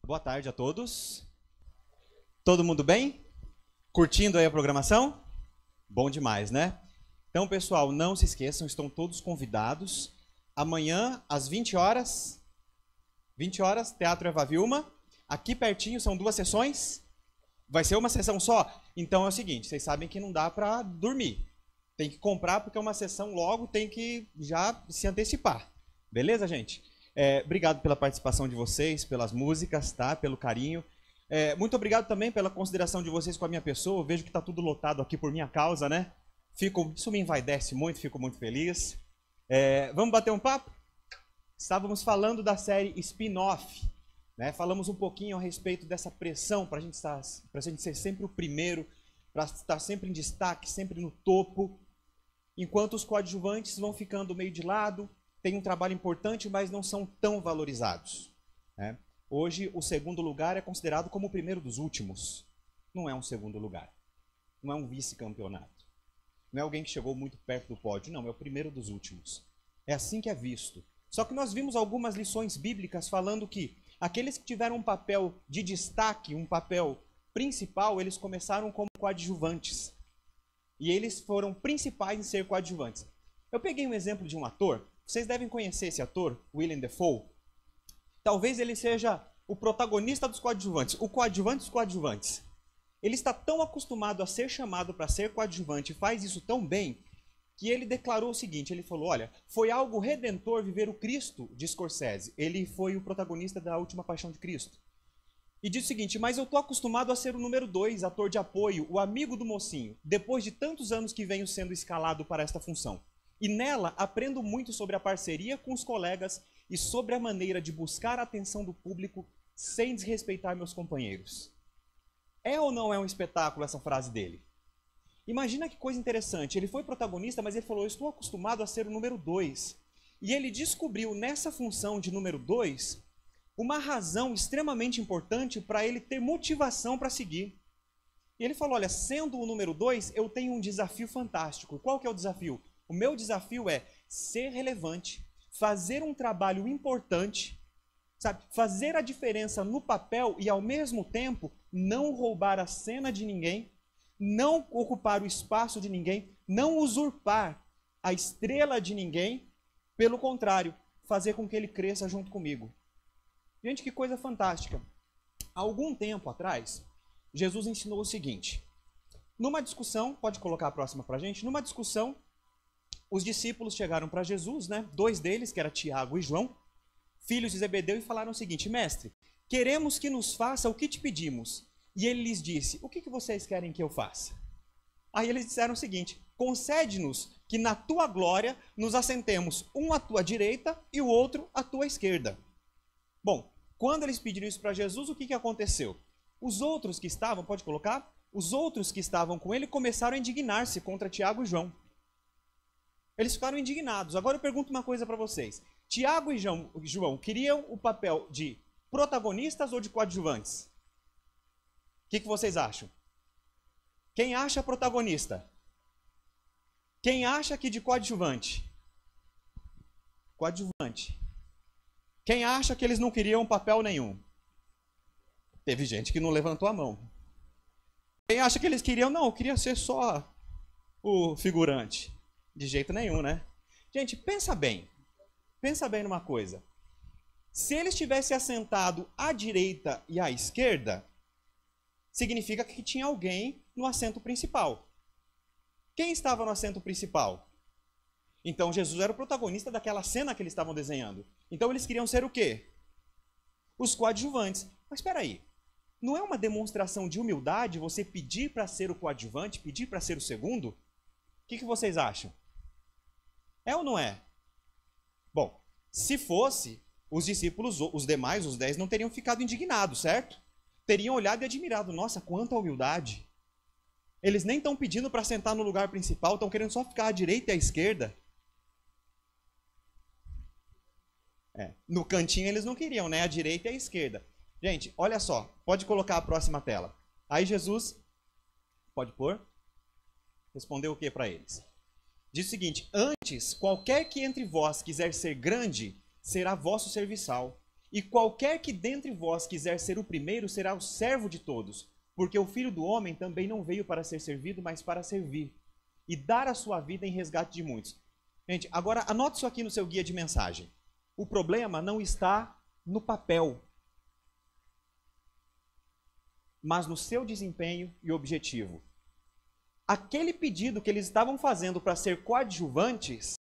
Boa tarde a todos. Todo mundo bem? Curtindo aí a programação? Bom demais, né? Então, pessoal, não se esqueçam, estão todos convidados. Amanhã, às 20 horas, Teatro Eva Vilma. Aqui pertinho, são 2 sessões. Vai ser uma sessão só? Então é o seguinte, vocês sabem que não dá para dormir. Tem que comprar, porque é uma sessão logo, tem que já se antecipar. Beleza, gente? Obrigado pela participação de vocês, pelas músicas, tá? Pelo carinho. Muito obrigado também pela consideração de vocês com a minha pessoa. Eu vejo que está tudo lotado aqui por minha causa, né? Isso me envaidece muito, fico muito feliz. Vamos bater um papo? Estávamos falando da série Spin-Off, né? Falamos um pouquinho a respeito dessa pressão para a gente ser sempre o primeiro, para estar sempre em destaque, sempre no topo, enquanto os coadjuvantes vão ficando meio de lado. Tem um trabalho importante, mas não são tão valorizados, né? Hoje, o segundo lugar é considerado como o primeiro dos últimos. Não é um segundo lugar. Não é um vice-campeonato. Não é alguém que chegou muito perto do pódio. Não, é o primeiro dos últimos. É assim que é visto. Só que nós vimos algumas lições bíblicas falando que aqueles que tiveram um papel de destaque, um papel principal, eles começaram como coadjuvantes. E eles foram principais em ser coadjuvantes. Eu peguei um exemplo de um ator. Vocês devem conhecer esse ator, Willem Dafoe. Talvez ele seja o protagonista dos coadjuvantes, o coadjuvante dos coadjuvantes. Ele está tão acostumado a ser chamado para ser coadjuvante e faz isso tão bem, que ele declarou o seguinte, ele falou, olha, foi algo redentor viver o Cristo de Scorsese. Ele foi o protagonista da Última Paixão de Cristo. E disse o seguinte, mas eu estou acostumado a ser o número 2, ator de apoio, o amigo do mocinho, depois de tantos anos que venho sendo escalado para esta função. E nela aprendo muito sobre a parceria com os colegas e sobre a maneira de buscar a atenção do público sem desrespeitar meus companheiros. É ou não é um espetáculo essa frase dele? Imagina que coisa interessante, ele foi protagonista, mas ele falou, eu estou acostumado a ser o número 2. E ele descobriu nessa função de número 2 uma razão extremamente importante para ele ter motivação para seguir. E ele falou, olha, sendo o número 2, eu tenho um desafio fantástico. Qual que é o desafio? O meu desafio é ser relevante, fazer um trabalho importante, sabe? Fazer a diferença no papel e, ao mesmo tempo, não roubar a cena de ninguém, não ocupar o espaço de ninguém, não usurpar a estrela de ninguém, pelo contrário, fazer com que ele cresça junto comigo. Gente, que coisa fantástica. Há algum tempo atrás, Jesus ensinou o seguinte. Numa discussão, pode colocar a próxima para a gente, numa discussão, os discípulos chegaram para Jesus, né? 2 deles, que era Tiago e João, filhos de Zebedeu, e falaram o seguinte, mestre, queremos que nos faça o que te pedimos. E ele lhes disse, o que vocês querem que eu faça? Aí eles disseram o seguinte, concede-nos que na tua glória nos assentemos, um à tua direita e o outro à tua esquerda. Bom, quando eles pediram isso para Jesus, o que aconteceu? Os outros que estavam, pode colocar? Os outros que estavam com ele começaram a indignar-se contra Tiago e João. Eles ficaram indignados. Agora eu pergunto uma coisa para vocês. Tiago e João queriam o papel de protagonistas ou de coadjuvantes? O que vocês acham? Quem acha protagonista? Quem acha que de coadjuvante? Coadjuvante. Quem acha que eles não queriam papel nenhum? Teve gente que não levantou a mão. Quem acha que eles queriam? Não, eu queria ser só o figurante. De jeito nenhum, né? Gente, pensa bem. Pensa bem numa coisa. Se eles tivessem assentado à direita e à esquerda, significa que tinha alguém no assento principal. Quem estava no assento principal? Então Jesus era o protagonista daquela cena que eles estavam desenhando. Então eles queriam ser o quê? Os coadjuvantes. Mas espera aí. Não é uma demonstração de humildade você pedir para ser o coadjuvante, pedir para ser o segundo? O que vocês acham? É ou não é? Bom, se fosse, os discípulos, os demais, os 10, não teriam ficado indignados, certo? Teriam olhado e admirado. Nossa, quanta humildade. Eles nem estão pedindo para sentar no lugar principal, estão querendo só ficar à direita e à esquerda. No cantinho eles não queriam, né? À direita e à esquerda. Gente, olha só. Pode colocar a próxima tela. Aí Jesus, pode pôr? Respondeu o que para eles? Diz o seguinte, antes, qualquer que entre vós quiser ser grande, será vosso serviçal. E qualquer que dentre vós quiser ser o primeiro será o servo de todos, porque o Filho do Homem também não veio para ser servido, mas para servir, e dar a sua vida em resgate de muitos. Gente, agora anote isso aqui no seu guia de mensagem. O problema não está no papel, mas no seu desempenho e objetivo. Aquele pedido que eles estavam fazendo para ser coadjuvantes,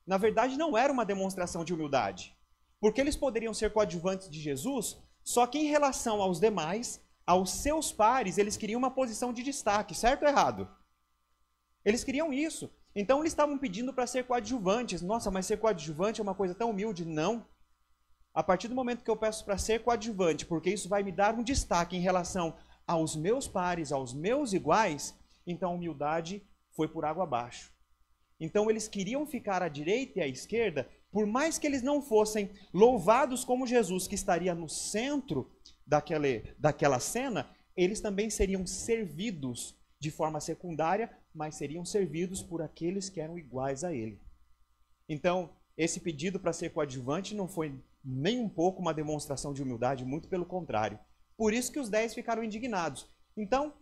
na verdade não era uma demonstração de humildade. Porque eles poderiam ser coadjuvantes de Jesus, só que em relação aos demais, aos seus pares, eles queriam uma posição de destaque, certo ou errado? Eles queriam isso. Então eles estavam pedindo para ser coadjuvantes. Nossa, mas ser coadjuvante é uma coisa tão humilde. Não. A partir do momento que eu peço para ser coadjuvante, porque isso vai me dar um destaque em relação aos meus pares, aos meus iguais, então a humildade foi por água abaixo. Então eles queriam ficar à direita e à esquerda, por mais que eles não fossem louvados como Jesus, que estaria no centro daquela cena, eles também seriam servidos de forma secundária, mas seriam servidos por aqueles que eram iguais a ele. Então, esse pedido para ser coadjuvante não foi nem um pouco uma demonstração de humildade, muito pelo contrário. Por isso que os 10 ficaram indignados. Então,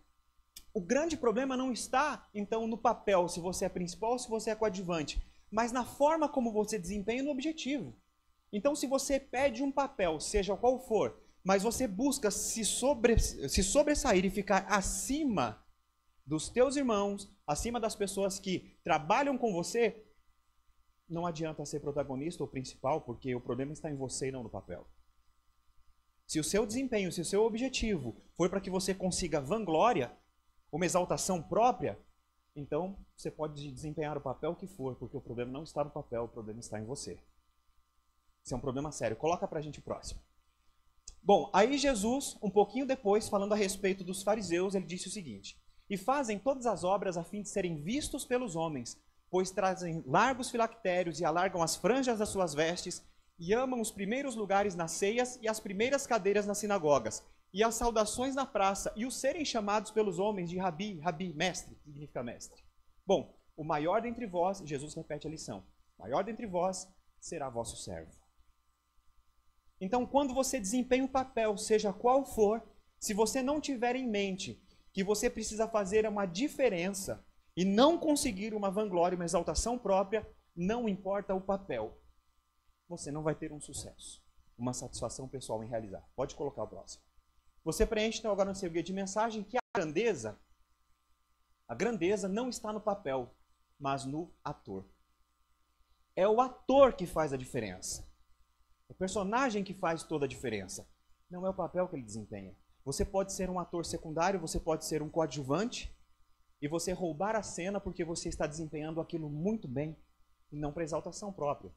o grande problema não está, então, no papel, se você é principal ou se você é coadjuvante, mas na forma como você desempenha no objetivo. Então, se você pede um papel, seja qual for, mas você busca se sobressair e ficar acima dos teus irmãos, acima das pessoas que trabalham com você, não adianta ser protagonista ou principal, porque o problema está em você e não no papel. Se o seu desempenho, se o seu objetivo for para que você consiga vanglória, uma exaltação própria, então você pode desempenhar o papel que for, porque o problema não está no papel, o problema está em você. Isso é um problema sério. Coloca para a gente o próximo. Bom, aí Jesus, um pouquinho depois, falando a respeito dos fariseus, ele disse o seguinte: e fazem todas as obras a fim de serem vistos pelos homens, pois trazem largos filactérios e alargam as franjas das suas vestes, e amam os primeiros lugares nas ceias e as primeiras cadeiras nas sinagogas, e as saudações na praça, e os serem chamados pelos homens de rabi, rabi, mestre, significa mestre. Bom, o maior dentre vós, Jesus repete a lição, o maior dentre vós será vosso servo. Então, quando você desempenha um papel, seja qual for, se você não tiver em mente que você precisa fazer uma diferença e não conseguir uma vanglória, uma exaltação própria, não importa o papel, você não vai ter um sucesso, uma satisfação pessoal em realizar. Pode colocar o próximo. Você preenche então agora no seu guia de mensagem que a grandeza não está no papel, mas no ator. É o ator que faz a diferença. É o personagem que faz toda a diferença. Não é o papel que ele desempenha. Você pode ser um ator secundário, você pode ser um coadjuvante, e você roubar a cena porque você está desempenhando aquilo muito bem, e não para exaltação própria.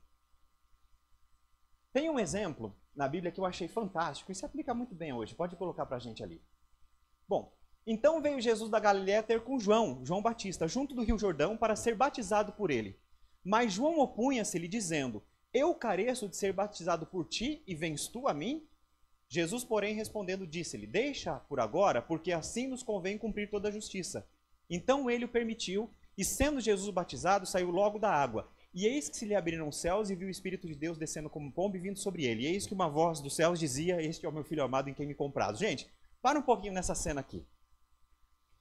Tem um exemplo na Bíblia que eu achei fantástico, e se aplica muito bem hoje. Pode colocar para a gente ali. Bom, então veio Jesus da Galiléia ter com João Batista, junto do Rio Jordão, para ser batizado por ele. Mas João opunha-se-lhe, dizendo: eu careço de ser batizado por ti, e vens tu a mim? Jesus, porém, respondendo, disse-lhe: deixa por agora, porque assim nos convém cumprir toda a justiça. Então ele o permitiu, e sendo Jesus batizado, saiu logo da água. E eis que se lhe abriram os céus, e viu o Espírito de Deus descendo como pomba e vindo sobre ele. E eis que uma voz dos céus dizia: este é o meu filho amado em quem me comprazo. Gente, para um pouquinho nessa cena aqui.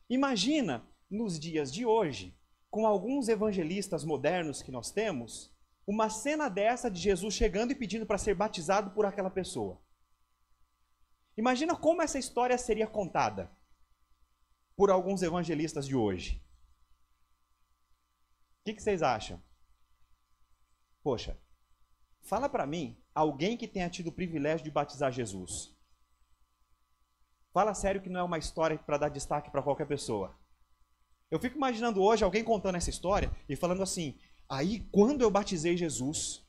Imagina, nos dias de hoje, com alguns evangelistas modernos que nós temos, uma cena dessa de Jesus chegando e pedindo para ser batizado por aquela pessoa. Imagina como essa história seria contada por alguns evangelistas de hoje. O que vocês acham? Poxa, fala para mim alguém que tenha tido o privilégio de batizar Jesus. Fala sério que não é uma história para dar destaque para qualquer pessoa. Eu fico imaginando hoje alguém contando essa história e falando assim: aí quando eu batizei Jesus,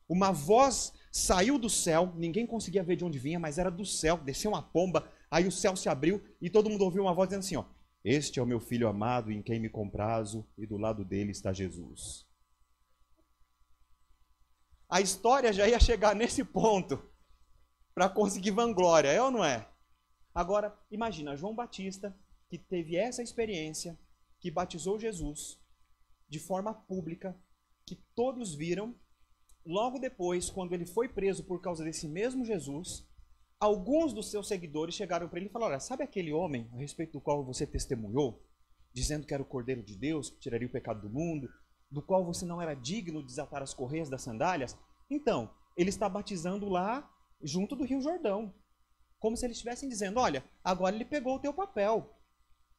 uma voz saiu do céu, ninguém conseguia ver de onde vinha, mas era do céu, desceu uma pomba, aí o céu se abriu e todo mundo ouviu uma voz dizendo assim, ó: este é o meu filho amado em quem me comprazo, e do lado dele está Jesus. A história já ia chegar nesse ponto para conseguir vanglória, é ou não é? Agora, imagina, João Batista, que teve essa experiência, que batizou Jesus de forma pública, que todos viram, logo depois, quando ele foi preso por causa desse mesmo Jesus, alguns dos seus seguidores chegaram para ele e falaram: olha, sabe aquele homem a respeito do qual você testemunhou, dizendo que era o Cordeiro de Deus, que tiraria o pecado do mundo, do qual você não era digno de desatar as correias das sandálias? Então, ele está batizando lá junto do Rio Jordão. Como se eles estivessem dizendo: olha, agora ele pegou o teu papel.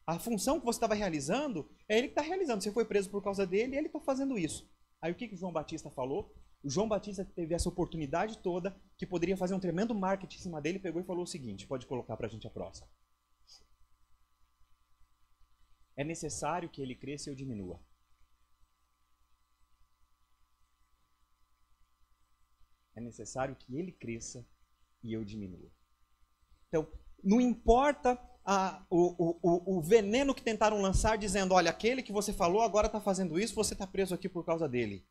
A função que você estava realizando, é ele que está realizando. Você foi preso por causa dele e ele está fazendo isso. Aí o que o João Batista falou? O João Batista teve essa oportunidade toda, que poderia fazer um tremendo marketing em cima dele, pegou e falou o seguinte: pode colocar para a gente a próxima. É necessário que ele cresça e eu diminua. É necessário que ele cresça e eu diminua. Então, não importa o veneno que tentaram lançar, dizendo: olha, aquele que você falou agora está fazendo isso, você está preso aqui por causa dele.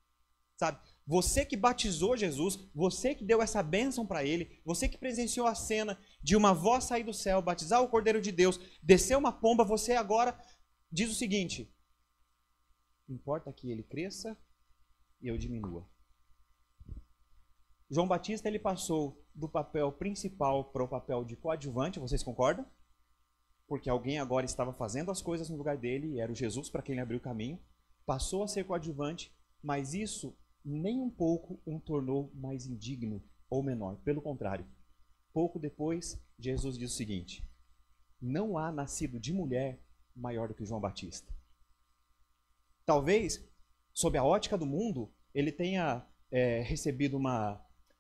Sabe? Você que batizou Jesus, você que deu essa bênção para ele, você que presenciou a cena de uma voz sair do céu, batizar o Cordeiro de Deus, descer uma pomba, você agora diz o seguinte: importa que ele cresça e eu diminua. João Batista, ele passou do papel principal para o papel de coadjuvante, vocês concordam? Porque alguém agora estava fazendo as coisas no lugar dele, e era o Jesus para quem ele abriu o caminho. Passou a ser coadjuvante, mas isso nem um pouco o tornou mais indigno ou menor. Pelo contrário, pouco depois, Jesus diz o seguinte: não há nascido de mulher maior do que João Batista. Talvez, sob a ótica do mundo, ele tenha recebido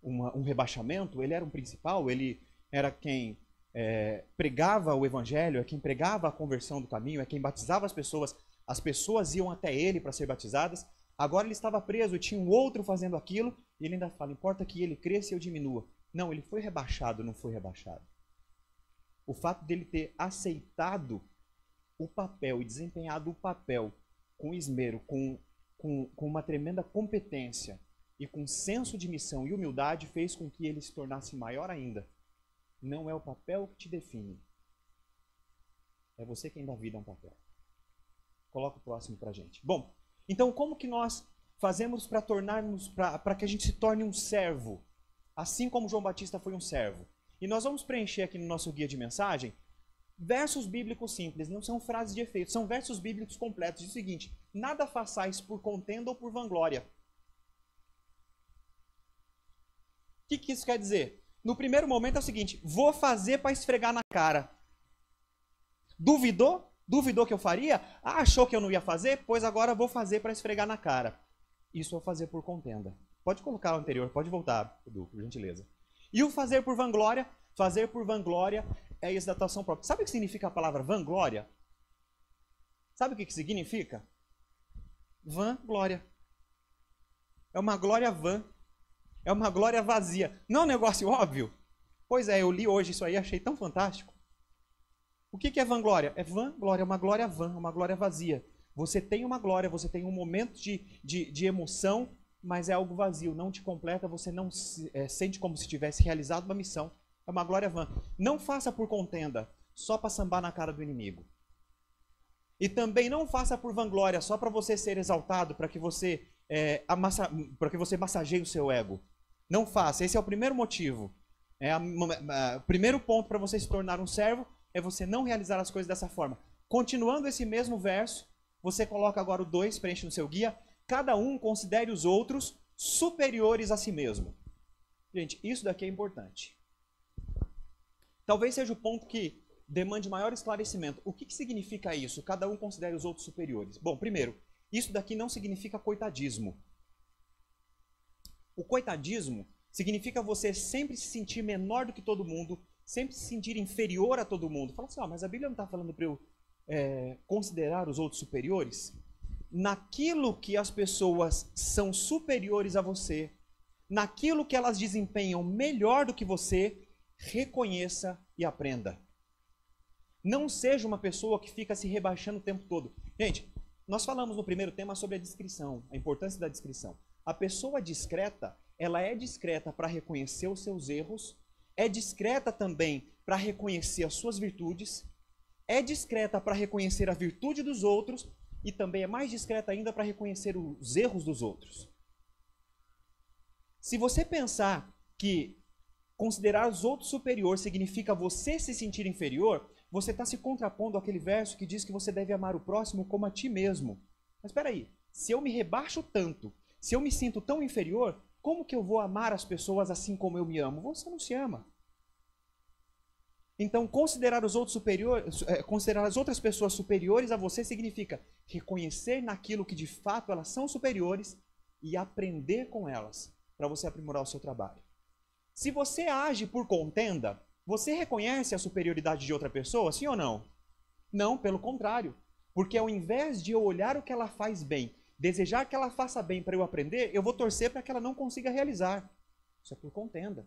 um rebaixamento. Ele era um principal, ele era quem pregava o evangelho, é quem pregava a conversão do caminho, é quem batizava as pessoas iam até ele para ser batizadas. Agora ele estava preso e tinha um outro fazendo aquilo, e ele ainda fala: importa que ele cresça e eu diminua. Não, ele foi rebaixado, não foi rebaixado. O fato dele ter aceitado o papel e desempenhado o papel com esmero, com uma tremenda competência e com senso de missão e humildade, fez com que ele se tornasse maior ainda. Não é o papel que te define. É você quem dá vida a um papel. Coloca o próximo pra gente. Bom, então como que nós fazemos para que a gente se torne um servo, assim como João Batista foi um servo? E nós vamos preencher aqui no nosso guia de mensagem versos bíblicos simples, não são frases de efeito, são versos bíblicos completos. Diz o seguinte: nada façais por contenda ou por vanglória. O que isso quer dizer? No primeiro momento é o seguinte: vou fazer para esfregar na cara. Duvidou? Duvidou que eu faria? Ah, achou que eu não ia fazer? Pois agora vou fazer para esfregar na cara. Isso é o fazer por contenda. Pode colocar o anterior, pode voltar, Edu, por gentileza. E o fazer por vanglória? Fazer por vanglória é exaltação própria. Sabe o que significa a palavra vanglória? Sabe o que significa? Vanglória. É uma glória vã. É uma glória vazia. Não é um negócio óbvio? Pois é, eu li hoje isso aí e achei tão fantástico. O que é vanglória? É vanglória, é uma glória vã, uma glória vazia. Você tem uma glória, você tem um momento de emoção, mas é algo vazio, não te completa, você não sente como se tivesse realizado uma missão. É uma glória vã. Não faça por contenda, só para sambar na cara do inimigo. E também não faça por vanglória, só para você ser exaltado, para que você massageie o seu ego. Não faça. Esse é o primeiro motivo. O primeiro ponto para você se tornar um servo é você não realizar as coisas dessa forma. Continuando esse mesmo verso, você coloca agora o 2, preenche no seu guia. Cada um considere os outros superiores a si mesmo. Gente, isso daqui é importante. Talvez seja o ponto que demande maior esclarecimento. O que significa isso? Cada um considere os outros superiores. Bom, primeiro, isso daqui não significa coitadismo. O coitadismo significa você sempre se sentir menor do que todo mundo, sempre se sentir inferior a todo mundo. Fala assim: mas a Bíblia não está falando para eu considerar os outros superiores? Naquilo que as pessoas são superiores a você, naquilo que elas desempenham melhor do que você, reconheça e aprenda. Não seja uma pessoa que fica se rebaixando o tempo todo. Gente, nós falamos no primeiro tema sobre a discrição, a importância da discrição. A pessoa discreta, ela é discreta para reconhecer os seus erros, é discreta também para reconhecer as suas virtudes, é discreta para reconhecer a virtude dos outros e também é mais discreta ainda para reconhecer os erros dos outros. Se você pensar que considerar os outros superior significa você se sentir inferior, você está se contrapondo àquele verso que diz que você deve amar o próximo como a ti mesmo. Mas espera aí, se eu me rebaixo tanto, se eu me sinto tão inferior, como que eu vou amar as pessoas assim como eu me amo? Você não se ama. Então, considerar os outros superiores, considerar as outras pessoas superiores a você significa reconhecer naquilo que de fato elas são superiores e aprender com elas para você aprimorar o seu trabalho. Se você age por contenda, você reconhece a superioridade de outra pessoa, sim ou não? Não, pelo contrário. Porque ao invés de eu olhar o que ela faz bem, desejar que ela faça bem para eu aprender, eu vou torcer para que ela não consiga realizar. Isso é por contenda.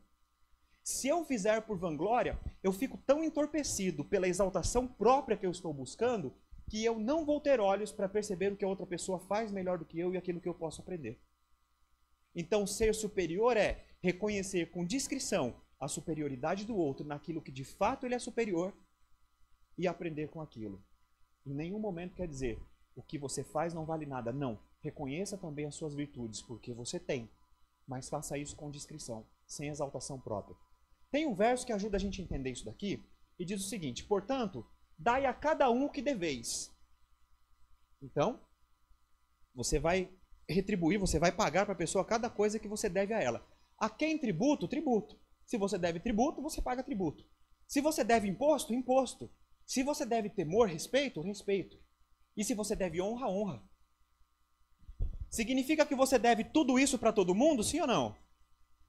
Se eu fizer por vanglória, eu fico tão entorpecido pela exaltação própria que eu estou buscando, que eu não vou ter olhos para perceber o que a outra pessoa faz melhor do que eu e aquilo que eu posso aprender. Então, ser superior é reconhecer com discrição a superioridade do outro naquilo que de fato ele é superior e aprender com aquilo. Em nenhum momento quer dizer o que você faz não vale nada. Não. Reconheça também as suas virtudes, porque você tem. Mas faça isso com discrição, sem exaltação própria. Tem um verso que ajuda a gente a entender isso daqui e diz o seguinte: portanto, dai a cada um o que deveis. Então, você vai retribuir, você vai pagar para a pessoa cada coisa que você deve a ela. A quem tributo? Tributo. Se você deve tributo, você paga tributo. Se você deve imposto? Imposto. Se você deve temor, respeito? Respeito. E se você deve honra? Honra. Significa que você deve tudo isso para todo mundo? Sim ou não?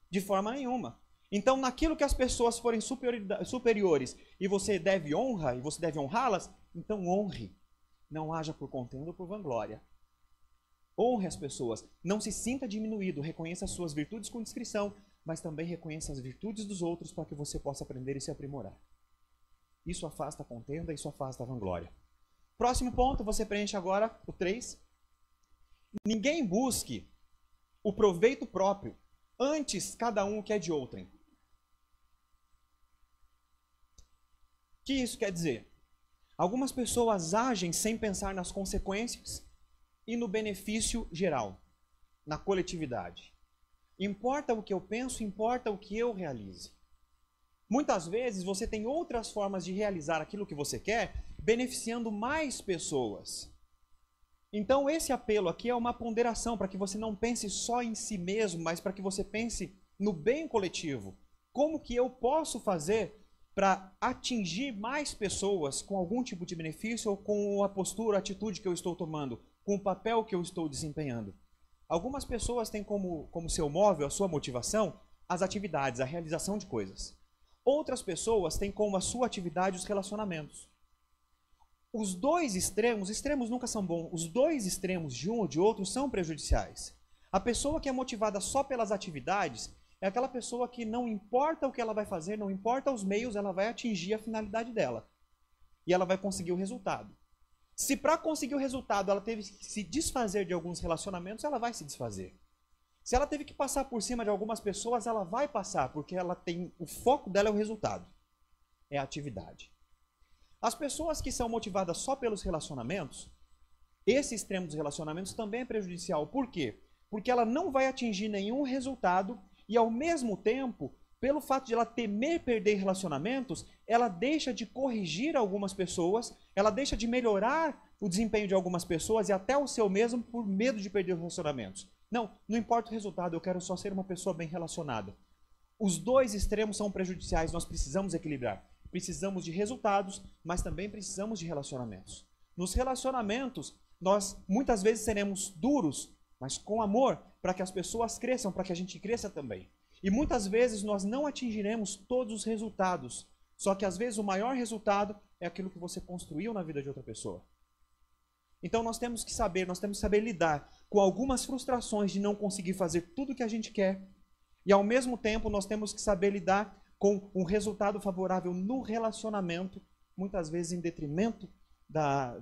De forma nenhuma. Então, naquilo que as pessoas forem superiores e você deve honra, e você deve honrá-las, então honre. Não haja por contenda ou por vanglória. Honre as pessoas. Não se sinta diminuído. Reconheça as suas virtudes com discrição, mas também reconheça as virtudes dos outros para que você possa aprender e se aprimorar. Isso afasta a contenda, isso afasta a vanglória. Próximo ponto, você preenche agora o 3. Ninguém busque o proveito próprio, antes cada um quer de outrem. O que isso quer dizer? Algumas pessoas agem sem pensar nas consequências e no benefício geral, na coletividade. Importa o que eu penso, importa o que eu realize. Muitas vezes você tem outras formas de realizar aquilo que você quer, beneficiando mais pessoas. Então esse apelo aqui é uma ponderação para que você não pense só em si mesmo, mas para que você pense no bem coletivo. Como que eu posso fazer para atingir mais pessoas com algum tipo de benefício ou com a postura, a atitude que eu estou tomando, com o papel que eu estou desempenhando? Algumas pessoas têm como seu móvel, a sua motivação, as atividades, a realização de coisas. Outras pessoas têm como a sua atividade os relacionamentos. Os dois extremos nunca são bons, os dois extremos de um ou de outro são prejudiciais. A pessoa que é motivada só pelas atividades é aquela pessoa que não importa o que ela vai fazer, não importa os meios, ela vai atingir a finalidade dela. E ela vai conseguir o resultado. Se para conseguir o resultado ela teve que se desfazer de alguns relacionamentos, ela vai se desfazer. Se ela teve que passar por cima de algumas pessoas, ela vai passar, porque ela tem, o foco dela é o resultado. É a atividade. As pessoas que são motivadas só pelos relacionamentos, esse extremo dos relacionamentos também é prejudicial. Por quê? Porque ela não vai atingir nenhum resultado e, ao mesmo tempo, pelo fato de ela temer perder relacionamentos, ela deixa de corrigir algumas pessoas, ela deixa de melhorar o desempenho de algumas pessoas e até o seu mesmo por medo de perder os relacionamentos. Não importa o resultado, eu quero só ser uma pessoa bem relacionada. Os dois extremos são prejudiciais, nós precisamos equilibrar. Precisamos de resultados, mas também precisamos de relacionamentos. Nos relacionamentos, nós muitas vezes seremos duros, mas com amor, para que as pessoas cresçam, para que a gente cresça também. E muitas vezes nós não atingiremos todos os resultados, só que às vezes o maior resultado é aquilo que você construiu na vida de outra pessoa. Então nós temos que saber lidar com algumas frustrações de não conseguir fazer tudo o que a gente quer, e ao mesmo tempo nós temos que saber lidar com um resultado favorável no relacionamento, muitas vezes em detrimento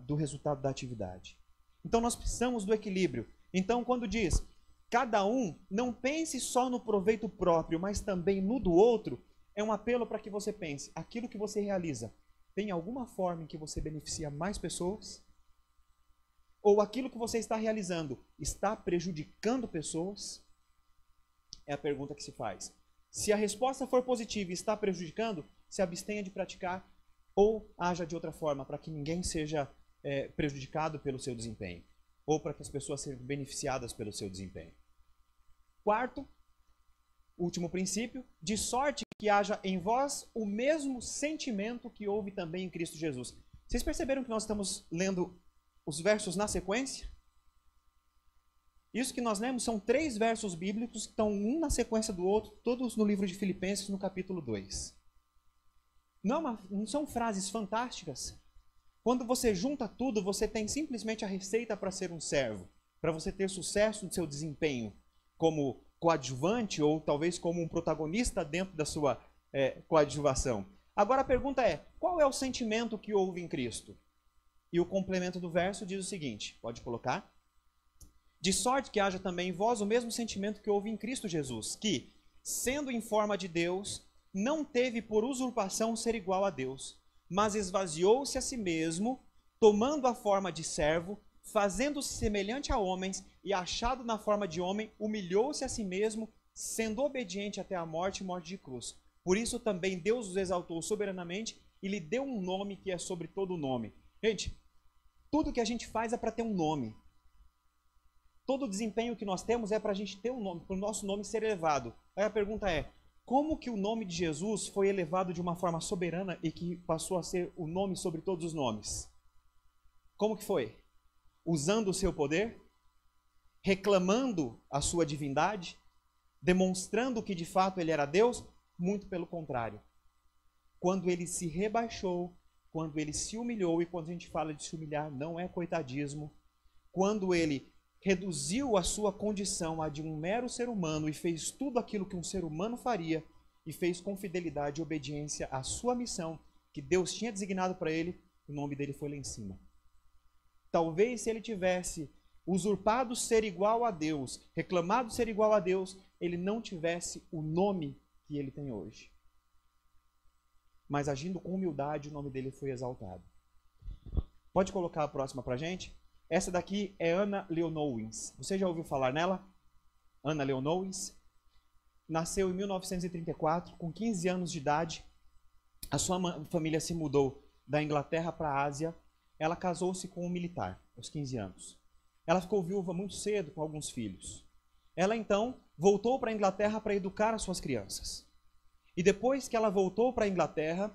do resultado da atividade. Então nós precisamos do equilíbrio. Então quando diz, cada um não pense só no proveito próprio, mas também no do outro, é um apelo para que você pense, aquilo que você realiza, tem alguma forma em que você beneficia mais pessoas? Ou aquilo que você está realizando está prejudicando pessoas? É a pergunta que se faz. Se a resposta for positiva e está prejudicando, se abstenha de praticar ou haja de outra forma, para que ninguém seja prejudicado pelo seu desempenho, ou para que as pessoas sejam beneficiadas pelo seu desempenho. Quarto, último princípio, de sorte que haja em vós o mesmo sentimento que houve também em Cristo Jesus. Vocês perceberam que nós estamos lendo os versos na sequência? Isso que nós lemos são 3 versos bíblicos que estão um na sequência do outro, todos no livro de Filipenses, no capítulo 2. Não são frases fantásticas? Quando você junta tudo, você tem simplesmente a receita para ser um servo, para você ter sucesso no seu desempenho como coadjuvante ou talvez como um protagonista dentro da sua coadjuvação. Agora a pergunta é, qual é o sentimento que houve em Cristo? E o complemento do verso diz o seguinte, pode colocar? De sorte que haja também em vós o mesmo sentimento que houve em Cristo Jesus, que, sendo em forma de Deus, não teve por usurpação ser igual a Deus, mas esvaziou-se a si mesmo, tomando a forma de servo, fazendo-se semelhante a homens, e achado na forma de homem, humilhou-se a si mesmo, sendo obediente até a morte e morte de cruz. Por isso também Deus os exaltou soberanamente e lhe deu um nome que é sobre todo nome. Gente, tudo que a gente faz é para ter um nome. Todo o desempenho que nós temos é para a gente ter um nome, para o nosso nome ser elevado. Aí a pergunta é, como que o nome de Jesus foi elevado de uma forma soberana e que passou a ser o nome sobre todos os nomes? Como que foi? Usando o seu poder? Reclamando a sua divindade? Demonstrando que de fato ele era Deus? Muito pelo contrário. Quando ele se rebaixou, quando ele se humilhou, e quando a gente fala de se humilhar, não é coitadismo, quando ele reduziu a sua condição a de um mero ser humano e fez tudo aquilo que um ser humano faria e fez com fidelidade e obediência à sua missão que Deus tinha designado para ele, o nome dele foi lá em cima. Talvez se ele tivesse usurpado ser igual a Deus, reclamado ser igual a Deus, ele não tivesse o nome que ele tem hoje. Mas agindo com humildade, o nome dele foi exaltado. Pode colocar a próxima para a gente? Essa daqui é Anna Leonowens. Você já ouviu falar nela? Anna Leonowens. Nasceu em 1934, com 15 anos de idade. A sua família se mudou da Inglaterra para a Ásia. Ela casou-se com um militar, aos 15 anos. Ela ficou viúva muito cedo, com alguns filhos. Ela, então, voltou para a Inglaterra para educar as suas crianças. E depois que ela voltou para a Inglaterra,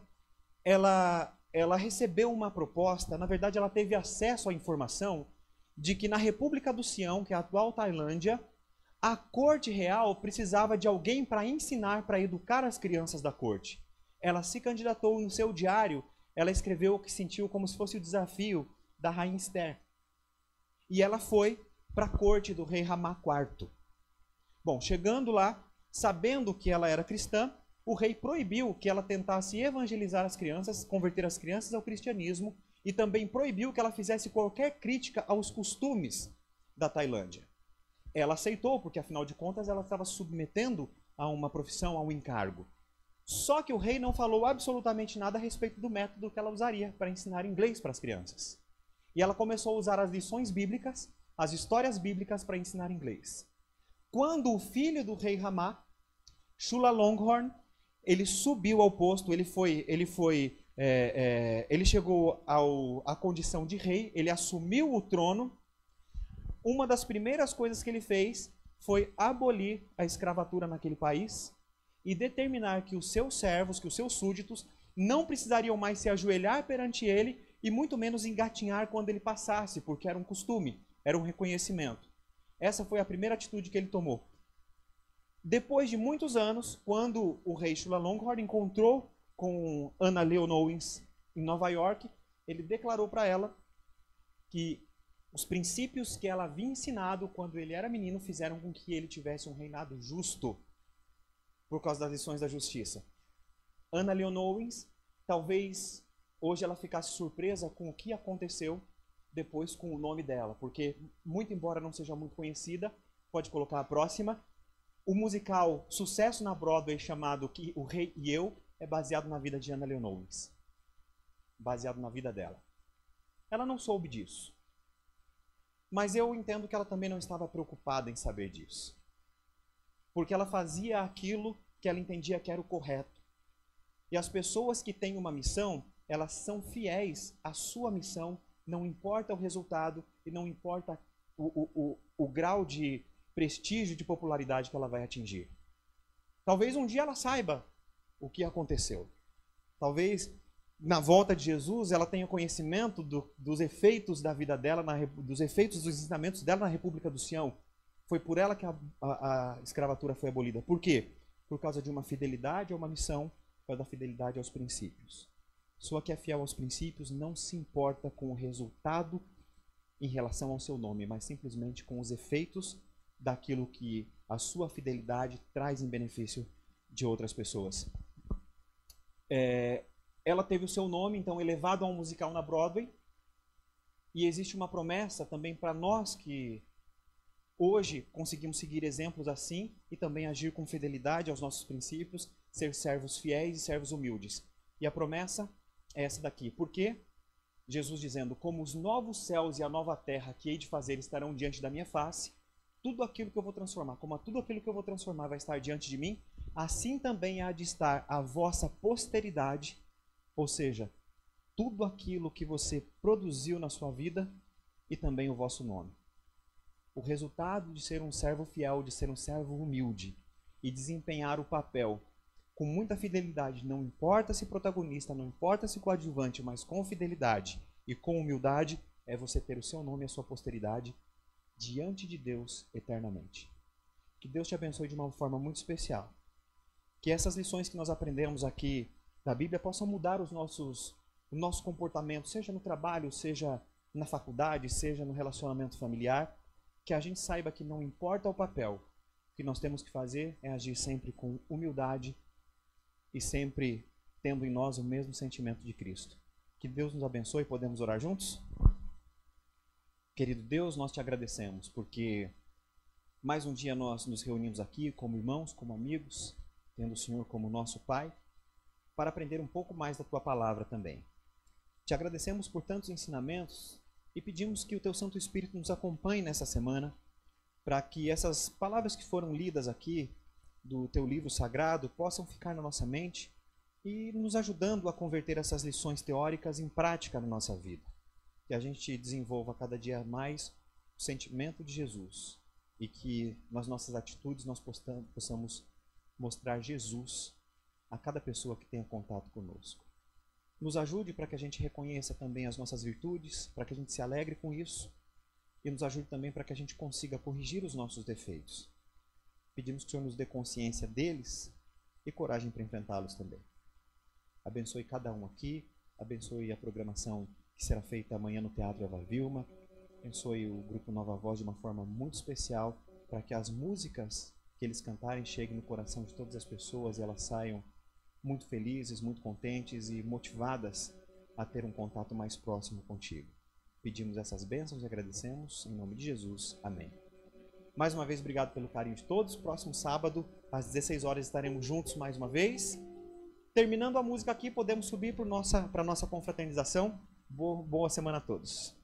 ela recebeu uma proposta, na verdade ela teve acesso à informação de que na República do Sião, que é a atual Tailândia, a corte real precisava de alguém para ensinar, para educar as crianças da corte. Ela se candidatou no seu diário, ela escreveu o que sentiu como se fosse o desafio da rainha Esther. E ela foi para a corte do rei Ramá IV. Bom, chegando lá, sabendo que ela era cristã, o rei proibiu que ela tentasse evangelizar as crianças, converter as crianças ao cristianismo, e também proibiu que ela fizesse qualquer crítica aos costumes da Tailândia. Ela aceitou, porque afinal de contas ela estava submetendo a uma profissão, a um encargo. Só que o rei não falou absolutamente nada a respeito do método que ela usaria para ensinar inglês para as crianças. E ela começou a usar as lições bíblicas, as histórias bíblicas para ensinar inglês. Quando o filho do rei Ramá, Chulalongkorn, ele subiu ao posto, ele chegou à condição de rei, ele assumiu o trono. Uma das primeiras coisas que ele fez foi abolir a escravatura naquele país e determinar que os seus servos, que os seus súditos, não precisariam mais se ajoelhar perante ele e muito menos engatinhar quando ele passasse, porque era um costume, era um reconhecimento. Essa foi a primeira atitude que ele tomou. Depois de muitos anos, quando o rei Chulalongkorn encontrou com Anna Leonowens em Nova York, ele declarou para ela que os princípios que ela havia ensinado quando ele era menino fizeram com que ele tivesse um reinado justo por causa das lições da justiça. Anna Leonowens, talvez hoje ela ficasse surpresa com o que aconteceu depois com o nome dela, porque, muito embora não seja muito conhecida, pode colocar a próxima, o musical sucesso na Broadway chamado O Rei e Eu é baseado na vida de Anna Leonowens. Baseado na vida dela. Ela não soube disso. Mas eu entendo que ela também não estava preocupada em saber disso. porque ela fazia aquilo que ela entendia que era o correto. E as pessoas que têm uma missão, elas são fiéis à sua missão, não importa o resultado e não importa o grau de prestígio, de popularidade que ela vai atingir. Talvez um dia ela saiba o que aconteceu. Talvez na volta de Jesus ela tenha conhecimento dos efeitos da vida dela, dos efeitos dos ensinamentos dela na República do Sião. Foi por ela que a escravatura foi abolida. Por quê? Por causa de uma fidelidade a uma missão, por causa da fidelidade aos princípios. Só que é fiel aos princípios não se importa com o resultado em relação ao seu nome, mas simplesmente com os efeitos daquilo que a sua fidelidade traz em benefício de outras pessoas. Ela teve o seu nome, então, elevado a um musical na Broadway. E existe uma promessa também para nós que hoje conseguimos seguir exemplos assim e também agir com fidelidade aos nossos princípios, ser servos fiéis e servos humildes. E a promessa é essa daqui. Por quê? Jesus dizendo, como os novos céus e a nova terra que hei de fazer estarão diante da minha face, tudo aquilo que eu vou transformar, como tudo aquilo que eu vou transformar vai estar diante de mim, assim também há de estar a vossa posteridade, ou seja, tudo aquilo que você produziu na sua vida e também o vosso nome. O resultado de ser um servo fiel, de ser um servo humilde e desempenhar o papel com muita fidelidade, não importa se protagonista, não importa se coadjuvante, mas com fidelidade e com humildade, é você ter o seu nome e a sua posteridade diante de Deus eternamente. Que Deus te abençoe de uma forma muito especial. Que essas lições que nós aprendemos aqui da Bíblia possam mudar o nosso comportamento, seja no trabalho, seja na faculdade, seja no relacionamento familiar. Que a gente saiba que não importa o papel, o que nós temos que fazer é agir sempre com humildade e sempre tendo em nós o mesmo sentimento de Cristo. Que Deus nos abençoe. Podemos orar juntos? Querido Deus, nós te agradecemos porque mais um dia nós nos reunimos aqui como irmãos, como amigos, tendo o Senhor como nosso Pai, para aprender um pouco mais da Tua Palavra também. Te agradecemos por tantos ensinamentos e pedimos que o Teu Santo Espírito nos acompanhe nessa semana, para que essas palavras que foram lidas aqui do Teu livro sagrado possam ficar na nossa mente e nos ajudando a converter essas lições teóricas em prática na nossa vida. Que a gente desenvolva cada dia mais o sentimento de Jesus e que nas nossas atitudes nós possamos mostrar Jesus a cada pessoa que tenha contato conosco. Nos ajude para que a gente reconheça também as nossas virtudes, para que a gente se alegre com isso e nos ajude também para que a gente consiga corrigir os nossos defeitos. Pedimos que o Senhor nos dê consciência deles e coragem para enfrentá-los também. Abençoe cada um aqui, abençoe a programação que será feita amanhã no Teatro Eva Vilma, abençoe o Grupo Nova Voz de uma forma muito especial, para que as músicas que eles cantarem cheguem no coração de todas as pessoas e elas saiam muito felizes, muito contentes e motivadas a ter um contato mais próximo contigo. Pedimos essas bênçãos e agradecemos em nome de Jesus. Amém. Mais uma vez, obrigado pelo carinho de todos. Próximo sábado, às 16 horas, estaremos juntos mais uma vez. Terminando a música aqui, podemos subir para a nossa confraternização. Boa semana a todos.